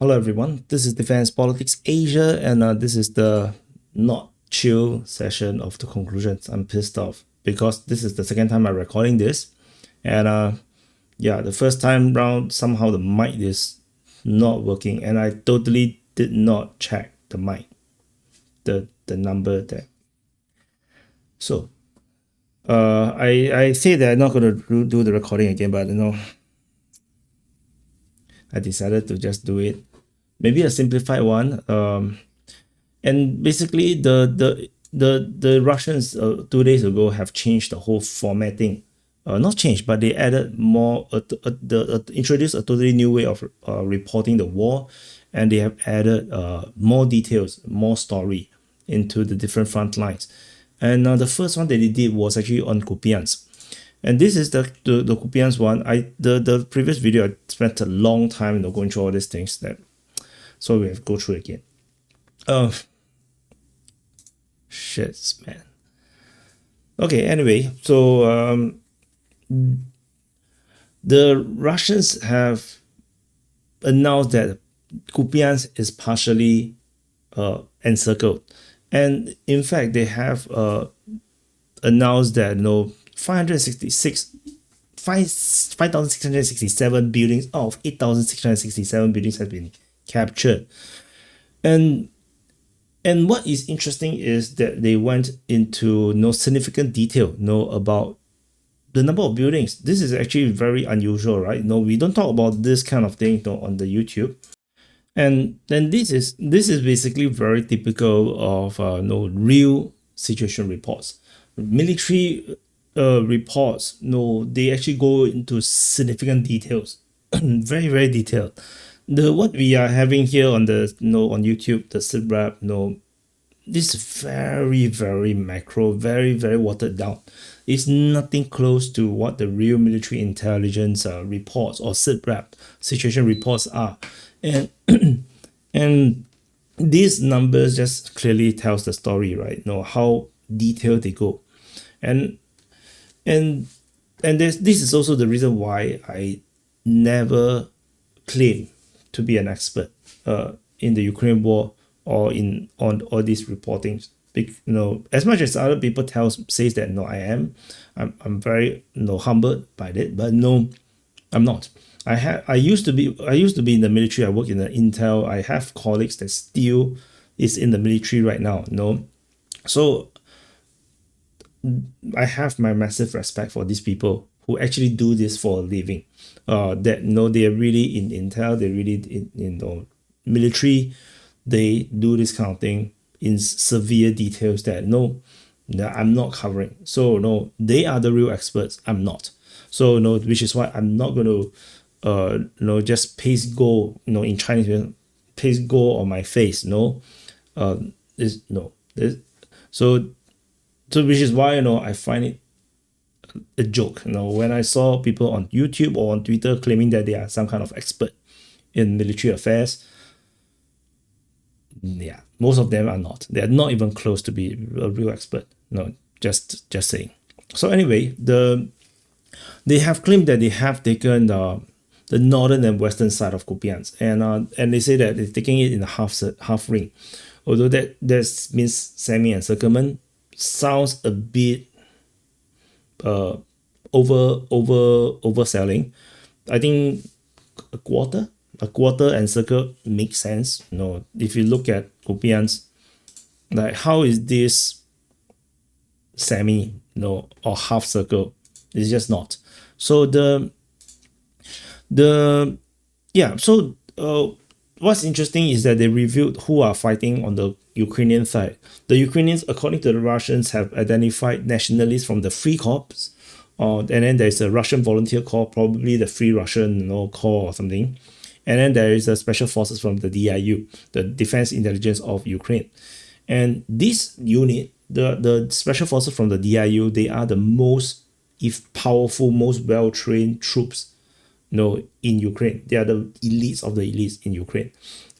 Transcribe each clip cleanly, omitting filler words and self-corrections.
Hello everyone, this is Defense Politics Asia, and this is the not chill session of the conclusions. I'm pissed off because this is the second time I'm recording this, and yeah, the first time round somehow the mic is not working, and I totally did not check the mic, the number there. So I say that I'm not gonna do the recording again, but I decided to just do it. Maybe a simplified one. And basically the Russians 2 days ago have changed the whole formatting. Not changed, but they added more. Introduced a totally new way of reporting the war, and they have added more details, more story into the different front lines. And the first one that they did was actually on Kupyansk. And this is the Kupyansk one. The previous video I spent a long time going through all these things so we have to go through it again. Shits, man. Okay, anyway, so the Russians have announced that Kupyansk is partially encircled, and in fact, they have announced that 5,667 buildings out of 8,667 buildings have been captured, and what is interesting is that they went into no significant detail about the number of buildings. This is actually very unusual, right? We don't talk about this kind of thing on the YouTube. And then this is basically very typical of real situation reports. Military reports, they actually go into significant details, very, very detailed. What we are having here on the on YouTube, the sitrep, this is very, very macro, very, very watered down. It's nothing close to what the real military intelligence reports or sitrep situation reports are, and and these numbers just clearly tells the story, right? How detailed they go, and this is also the reason why I never claim to be an expert in the Ukraine war or on all these reportings. As much as other people says that I'm very humbled by it, but no, I'm not. I used to be in the military. I work in the intel. I have colleagues that still is in the military right now. So I have my massive respect for these people who actually do this for a living. That they're really in intel. They're really in military. They do this kind of thing in severe details that I'm not covering. So they are the real experts. I'm not. So which is why I'm not going to just paste go in Chinese, paste go on my face. So which is why I find it a joke. When I saw people on YouTube or on Twitter claiming that they are some kind of expert in military affairs, yeah, most of them are not. They are not even close to be a real expert. Just saying. So anyway, they have claimed that they have taken the northern and western side of Kupyansk, and they say that they're taking it in a half ring. Although that means semi-encirclement, sounds a bit overselling. I think a quarter encircle makes sense. If you look at Kupyansk, like how is this semi or half circle? It's just not. So what's interesting is that they revealed who are fighting on the Ukrainian side. The Ukrainians, according to the Russians, have identified nationalists from the Free Corps, and then there's a Russian volunteer corps, probably the Free Russian corps or something, and then there is a special forces from the DIU, the Defense Intelligence of Ukraine. And this unit, the special forces from the DIU, they are the most powerful, most well-trained troops in Ukraine. They are the elites of the elites in Ukraine.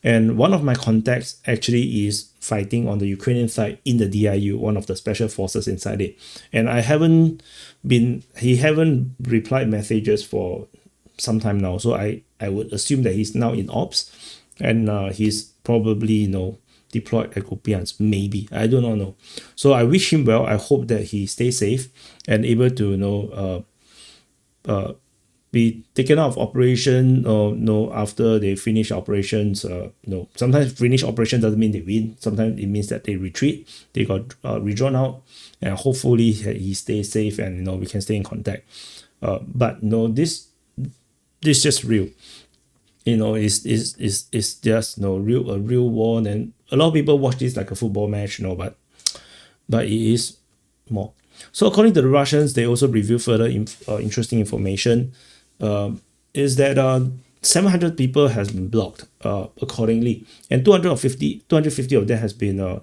And one of my contacts actually is fighting on the Ukrainian side in the DIU, one of the special forces inside it. And he haven't replied messages for some time now. So I would assume that he's now in ops. and he's probably deployed at Kupyansk. Maybe, I do not know. So I wish him well. I hope that he stays safe and able to be taken out of operation, or no, after they finish operations. No, sometimes finish operation doesn't mean they win. Sometimes it means that they retreat, they got redrawn out, and hopefully he stays safe, and we can stay in contact. But this just real. It's just a real war. And a lot of people watch this like a football match, but it is more. So according to the Russians, they also revealed further interesting information. Is that 700 people has been blocked accordingly, and 250 of them has been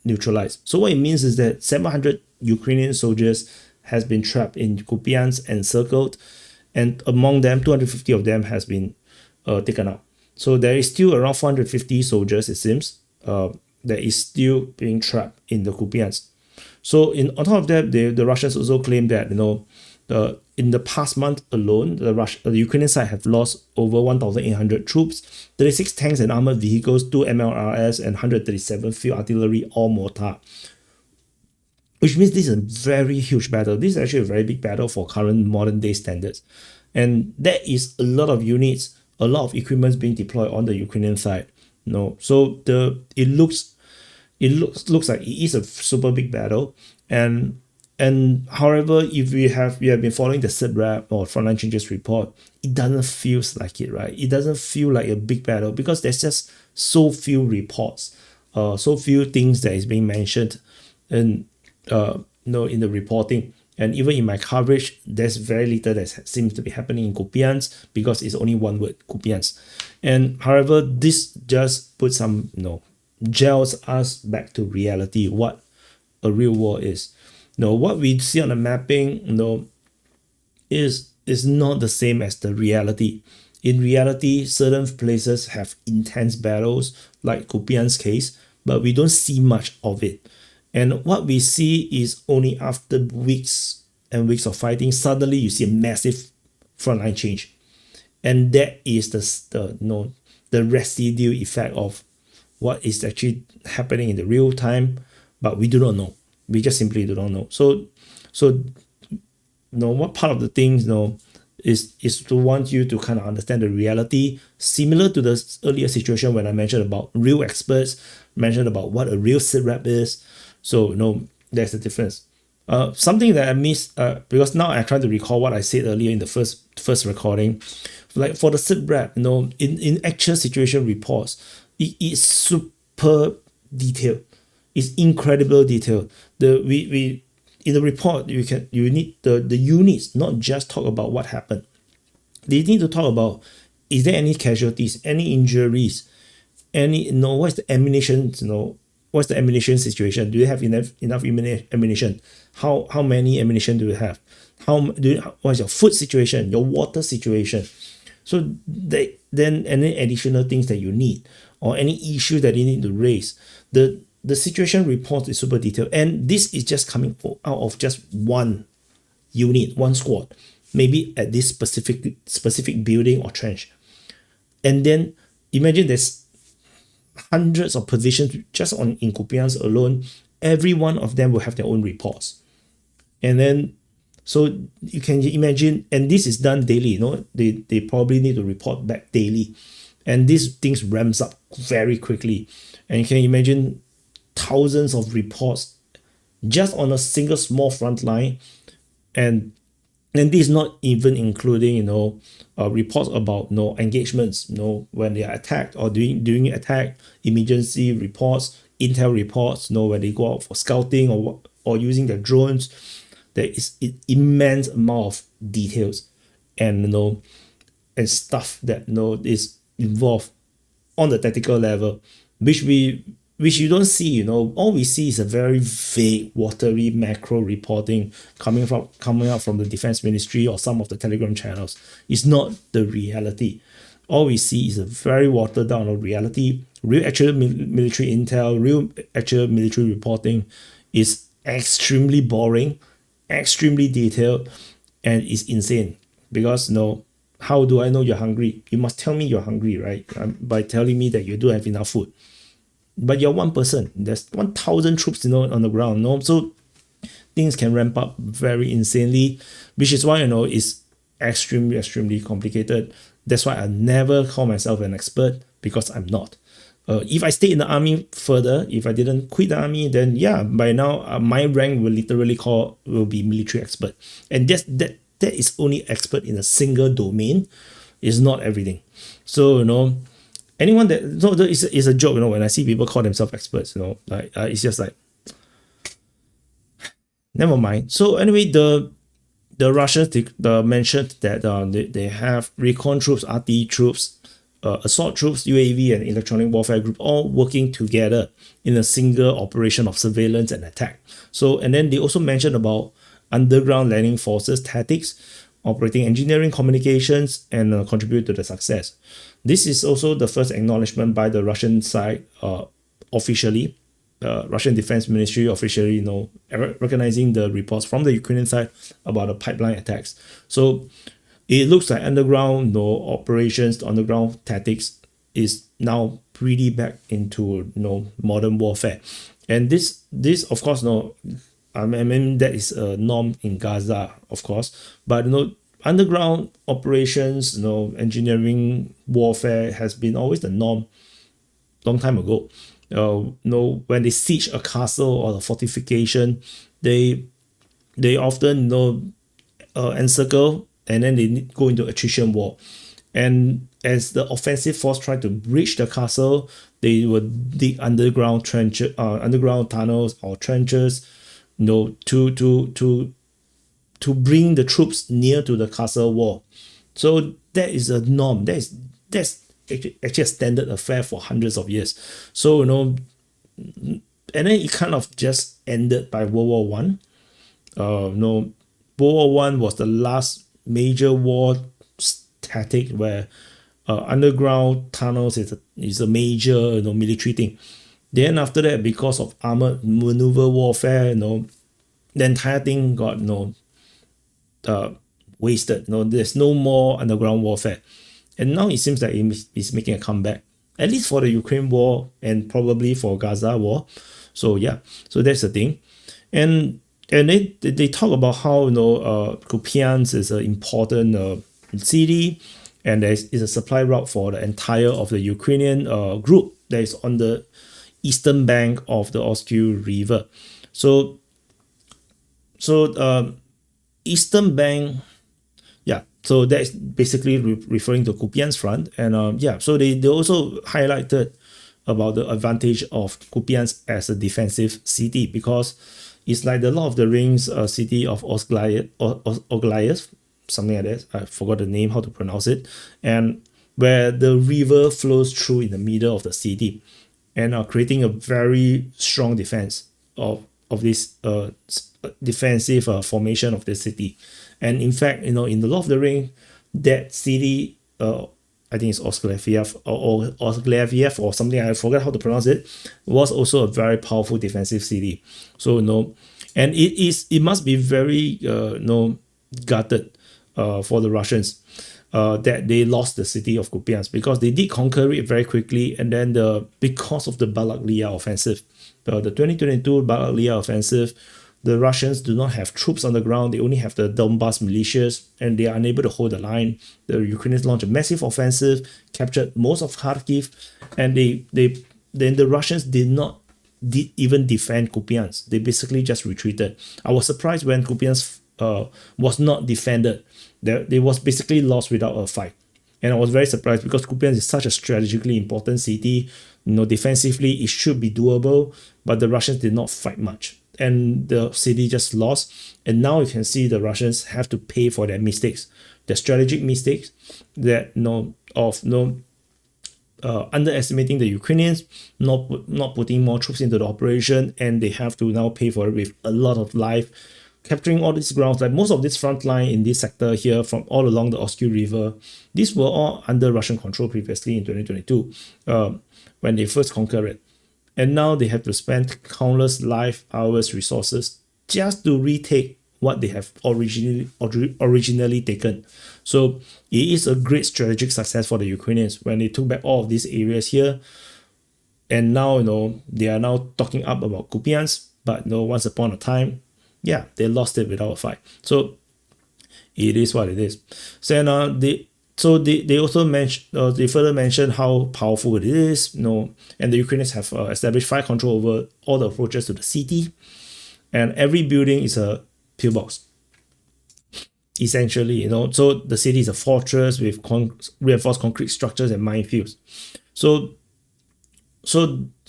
neutralized. So what it means is that 700 Ukrainian soldiers has been trapped in Kupyansk and encircled, and among them 250 of them has been taken out. So there is still around 450 soldiers, it seems, that is still being trapped in the Kupyansk. So on top of that, the Russians also claim that in the past month alone, the Ukrainian side have lost over 1,800 troops, 36 tanks and armored vehicles, 2 MLRS, and 137 field artillery or mortar. Which means this is a very huge battle. This is actually a very big battle for current modern day standards. And there is a lot of units, a lot of equipment being deployed on the Ukrainian side. So it looks like it is a super big battle. And however, if you have been following the SITREP or Frontline Changes report, it doesn't feel like it, right? It doesn't feel like a big battle because there's just so few reports, so few things that is being mentioned, and in the reporting. And even in my coverage, there's very little that seems to be happening in Kupyansk because it's only one word, Kupyansk. And however, this just puts some, gels us back to reality, what a real war is. What we see on the mapping, is not the same as the reality. In reality, certain places have intense battles, like Kupyansk case, but we don't see much of it. And what we see is only after weeks and weeks of fighting, suddenly you see a massive frontline change. And that is the residue effect of what is actually happening in the real time, but we do not know. We just simply do not know. So what part of the things is to want you to kind of understand the reality, similar to the earlier situation when I mentioned about real experts, mentioned about what a real SITREP is. So there's a difference. Something that I missed, because now I'm trying to recall what I said earlier in the first recording. Like for the SITREP, in actual situation reports, it is super detailed. It's incredible detail. We in the report you need the units not just talk about what happened. They need to talk about, is there any casualties, any injuries, what's the ammunition, what's the ammunition situation? Do you have enough ammunition? How many ammunition do you have? What's your food situation, your water situation? So then any additional things that you need, or any issue that you need to raise. The situation report is super detailed, and this is just coming out of just one unit, one squad, maybe at this specific building or trench. And then imagine there's hundreds of positions just in Kupyansk alone. Every one of them will have their own reports. And then, so you can imagine, and this is done daily, they probably need to report back daily. And these things ramps up very quickly. And you can imagine thousands of reports just on a single small front line. And this is not even including, reports about engagements, when they are attacked or during attack, emergency reports, intel reports, when they go out for scouting or using their drones. There is an immense amount of details and stuff that is involved on the tactical level, which you don't see. All we see is a very vague, watery macro reporting coming out from the defense ministry or some of the Telegram channels. It's not the reality. All we see is a very watered down reality. Real actual military intel, real actual military reporting is extremely boring, extremely detailed, and is insane because How do I know you're hungry? You must tell me you're hungry, right? By telling me that you don't have enough food. But you're one person. There's 1,000 troops, on the ground. So things can ramp up very insanely, which is why, it's extremely, extremely complicated. That's why I never call myself an expert, because I'm not. If I stay in the army further, if I didn't quit the army, then yeah, by now my rank will be military expert, and that is only expert in a single domain. It's not everything. So anyone that it's a joke. When I see people call themselves experts, like it's just like, never mind. So anyway, the Russians mentioned that they have recon troops, RT troops, assault troops, UAV, and electronic warfare group all working together in a single operation of surveillance and attack. So, and then they also mentioned about underground landing forces tactics, operating engineering, communications, and contribute to the success. This is also the first acknowledgement by the Russian side officially. Russian Defense Ministry officially, recognizing the reports from the Ukrainian side about the pipeline attacks. So it looks like underground operations, underground tactics is now pretty back into modern warfare, and this of course I mean that is a norm in Gaza, of course, but underground operations, engineering warfare has been always the norm long time ago. When they siege a castle or a fortification, they often encircle, and then they go into attrition war. And as the offensive force try to breach the castle, they would dig underground tunnels or trenches, to bring the troops near to the castle wall. So that is a norm. That's actually a standard affair for hundreds of years. So and then it kind of just ended by World War One. World War One was the last major war tactic where underground tunnels is a major military thing. Then after that, because of armored maneuver warfare, the entire thing got wasted. There's no more underground warfare. And now it seems like it's making a comeback, at least for the Ukraine war and probably for Gaza war. So yeah, so that's the thing. And they talk about how Kupyansk is an important city, and is a supply route for the entire of the Ukrainian group that is on the eastern bank of the Oskil River. So eastern bank. Yeah, so that's basically referring to Kupyansk front. And so they also highlighted about the advantage of Kupyansk as a defensive city, because it's like the Lord of the Rings city of Oglyas, something like that. I forgot the name, how to pronounce it. And where the river flows through in the middle of the city, and creating a very strong defense of this defensive formation of the city. And in fact, in the Lord of the Ring, that city, I think it's Oskleviev or something, I forgot how to pronounce it, was also a very powerful defensive city. So and it must be very gutted for the Russians that they lost the city of Kupyansk, because they did conquer it very quickly, and then because of the Balaklia offensive, the 2022 Balaklia offensive, the Russians do not have troops on the ground. They only have the Donbas militias, and they are unable to hold the line. The Ukrainians launched a massive offensive, captured most of Kharkiv, and then the Russians did not even defend Kupyansk. They basically just retreated. I was surprised when Kupyansk was not defended. They was basically lost without a fight. And I was very surprised, because Kupyansk is such a strategically important city. Defensively, it should be doable, but the Russians did not fight much, and the city just lost. And now you can see the Russians have to pay for their mistakes, their strategic mistakes, that underestimating the Ukrainians, not putting more troops into the operation, and they have to now pay for it with a lot of life, capturing all these grounds. Like most of this front line in this sector here, from all along the Oskil River, these were all under Russian control previously in 2022 when they first conquered it. And now they have to spend countless life, hours, resources just to retake what they have originally taken. So it is a great strategic success for the Ukrainians when they took back all of these areas here. And now, they are now talking up about Kupyansk, but once upon a time, yeah, they lost it without a fight. So it is what it is. So they also mention, they further mention how powerful it is, and the Ukrainians have established fire control over all the approaches to the city, and every building is a pillbox. Essentially, so the city is a fortress with reinforced concrete structures and minefields. So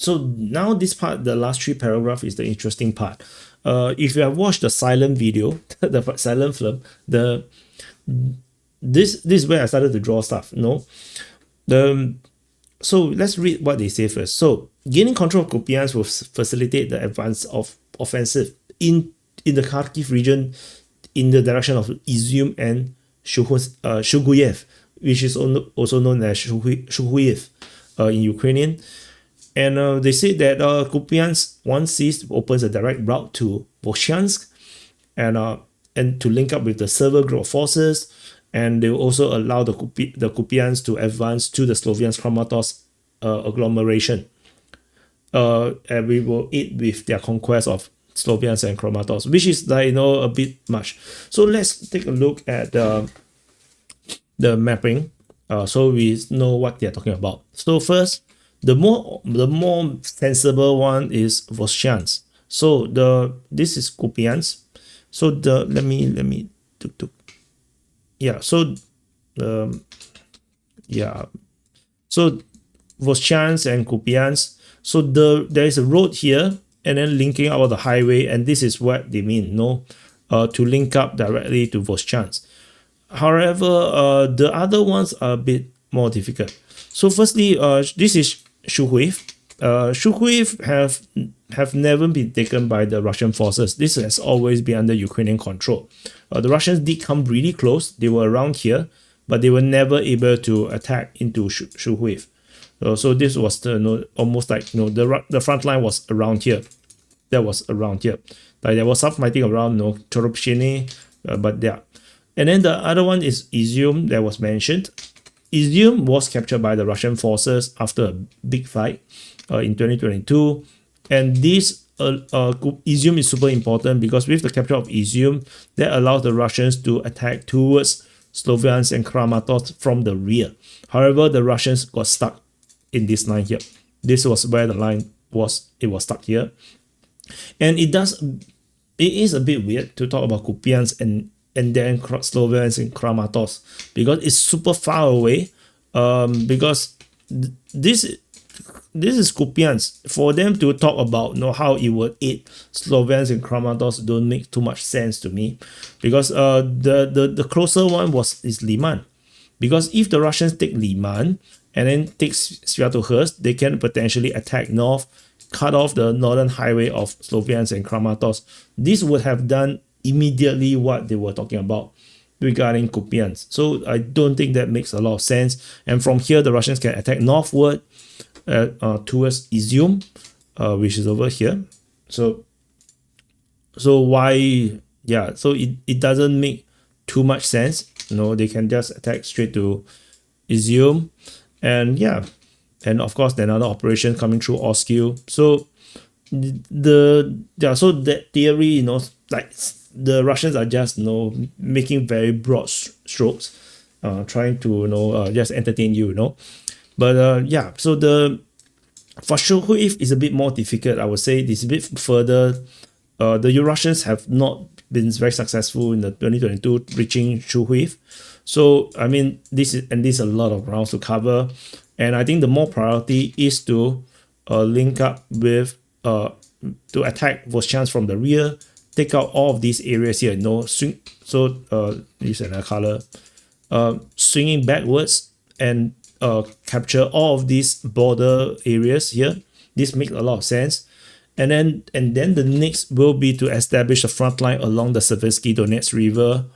now this part, the last 3 paragraphs, is the interesting part. If you have watched the silent video, the silent film, this is where I started to draw stuff. So let's read what they say first. So gaining control of Kupyansk will facilitate the advance of offensive in the Kharkiv region in the direction of Izium and Shuguyev, which is also known as Shuguyev in Ukrainian. And they say that Kupyansk, once seized, opens a direct route to Volchansk and to link up with the Server group of forces. And they will also allow the Kupyansk to advance to the Sloviansk-Kramatorsk agglomeration. And we will aid with their conquest of Sloviansk and Kramatorsk, which is a bit much. So let's take a look at the mapping, so we know what they're talking about. So first, the more sensible one is Volchansk. So this is Kupyansk. So let me yeah. So yeah. So Volchansk and Kupyansk. So there is a road here, and then linking up the highway, and this is what they mean, to link up directly to Volchansk. However, the other ones are a bit more difficult. So firstly, this is Shuhuiv. Shuhuiv have never been taken by the Russian forces. This has always been under Ukrainian control. The Russians did come really close. They were around here, but they were never able to attack into Shuhuiv. So this was almost like the front line was around here. That was around here. Like there was some fighting around Toropshiny, but yeah. And then the other one is Izium that was mentioned. Izium was captured by the Russian forces after a big fight in 2022. And this Izium is super important because with the capture of Izium, that allows the Russians to attack towards Sloviansk and Kramatorsk from the rear. However, the Russians got stuck in this line here. This was where the line was. It was stuck here. And it is a bit weird to talk about Kupyansk and then Sloviansk and Kramatorsk because it's super far away. Because this is Kupyansk. For them to talk about how it would aid Sloviansk and Kramatorsk don't make too much sense to me, because the closer one is Liman. Because if the Russians take Liman and then take Sviatohursk, they can potentially attack north, cut off the northern highway of Sloviansk and Kramatorsk. This would have done immediately what they were talking about regarding Kupyansk. So I don't think that makes a lot of sense. And from here, the Russians can attack northward towards Izium, which is over here. So why? Yeah. So it doesn't make too much sense. They can just attack straight to Izium, and yeah, and of course another operation coming through Oskil. So so that theory, like the Russians are just making very broad strokes, trying to just entertain you, But yeah, so for Shuhuiv is a bit more difficult. I would say it's a bit further. The Russians have not been very successful in the 2022 reaching Shuhuiv. So I mean, this is a lot of grounds to cover, and I think the more priority is to link up with to attack Volchansk from the rear, take out all of these areas here. Use another color. Swinging backwards and capture all of these border areas here. This makes a lot of sense. And then the next will be to establish a front line along the Seversky Donetsk River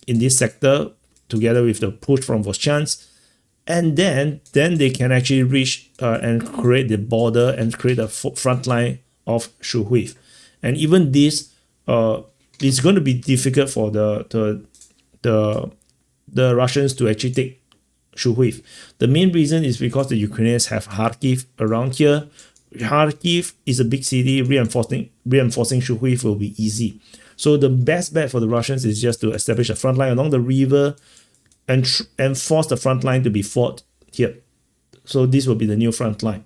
in this sector, together with the push from Volchansk. And then they can actually reach and create the border and create a front line of Shuhuiv. And even this it's going to be difficult for the Russians to actually take Shuhuiv. The main reason is because the Ukrainians have Kharkiv around here. Kharkiv is a big city. Reinforcing Shuhuiv will be easy. So the best bet for the Russians is just to establish a front line along the river and force the front line to be fought here. So this will be the new front line.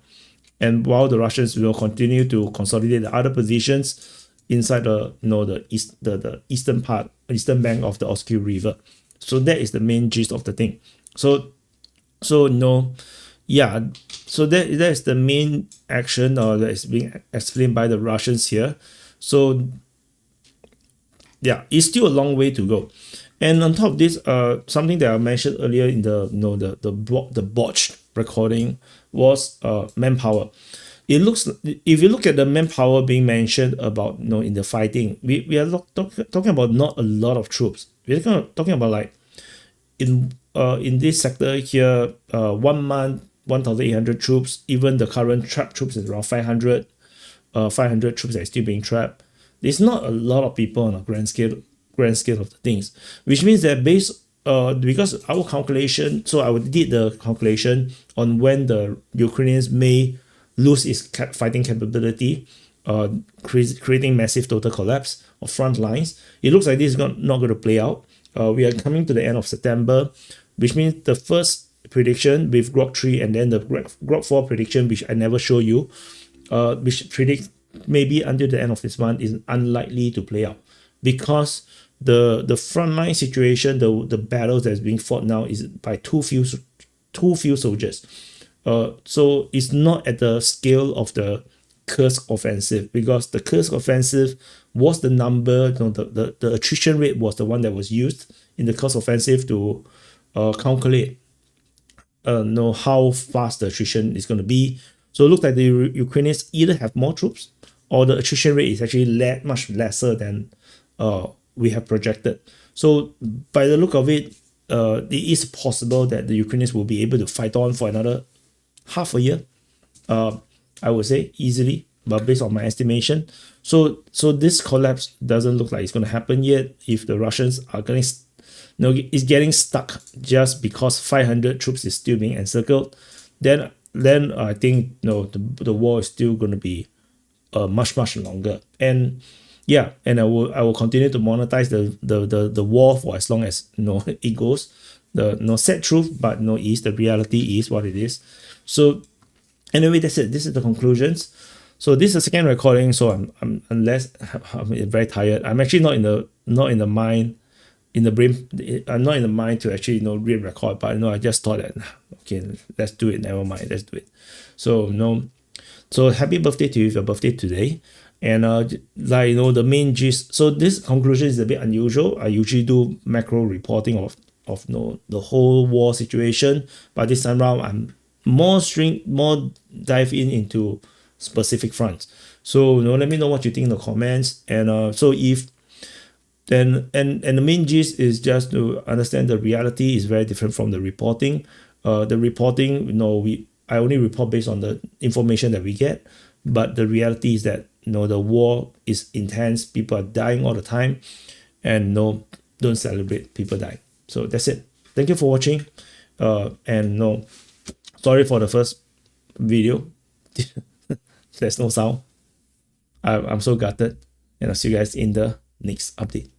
And while the Russians will continue to consolidate the other positions inside the the eastern bank of the Oskil River. So that is the main gist of the thing. So yeah, so that is the main action that is being explained by the Russians here. So yeah, it's still a long way to go. And on top of this, something that I mentioned earlier in the botched recording was manpower. It looks, if you look at the manpower being mentioned about in the fighting, we are talking about not a lot of troops. We're talking about like in this sector here, 1 month 1,800 troops. Even the current trapped troops is around 500 troops that are still being trapped. There's not a lot of people on a grand scale of the things, which means that because our calculation, so I did the calculation on when the Ukrainians may lose its fighting capability, creating massive total collapse of front lines. It looks like this is not going to play out. We are coming to the end of September, which means the first prediction with Grok 3 and then the Grok 4 prediction, which I never show you, which predicts maybe until the end of this month, is unlikely to play out, because the frontline situation, the battles that's being fought now is by too few soldiers. So it's not at the scale of the Kursk offensive, because the Kursk offensive was the number, the attrition rate was the one that was used in the Kursk offensive to calculate how fast the attrition is going to be. So it looks like the Ukrainians either have more troops or the attrition rate is actually much lesser than we have projected. So by the look of it, it is possible that the Ukrainians will be able to fight on for another half a year, I would say easily, but based on my estimation. So this collapse doesn't look like it's going to happen yet. If the Russians are is getting stuck just because 500 troops is still being encircled, then I think the war is still going to be much longer. And yeah, and I will continue to monetize the war for as long as it goes. The sad truth, but the reality is what it is. So anyway, that's it. This is the conclusions. So this is the second recording. So I'm very tired. I'm actually not in the mind to actually re-record. But I just thought that okay, let's do it. Never mind, let's do it. So happy birthday to you if your birthday today. And the main gist. So this conclusion is a bit unusual. I usually do macro reporting of the whole war situation, but this time around I'm more dive into specific fronts. So let me know what you think in the comments. And so if then and the main gist is just to understand the reality is very different from the reporting. The reporting, I only report based on the information that we get, but the reality is that the war is intense. People are dying all the time, and don't celebrate people dying. So that's it. Thank you for watching. And sorry for the first video. There's no sound. I'm so gutted, and I'll see you guys in the next update.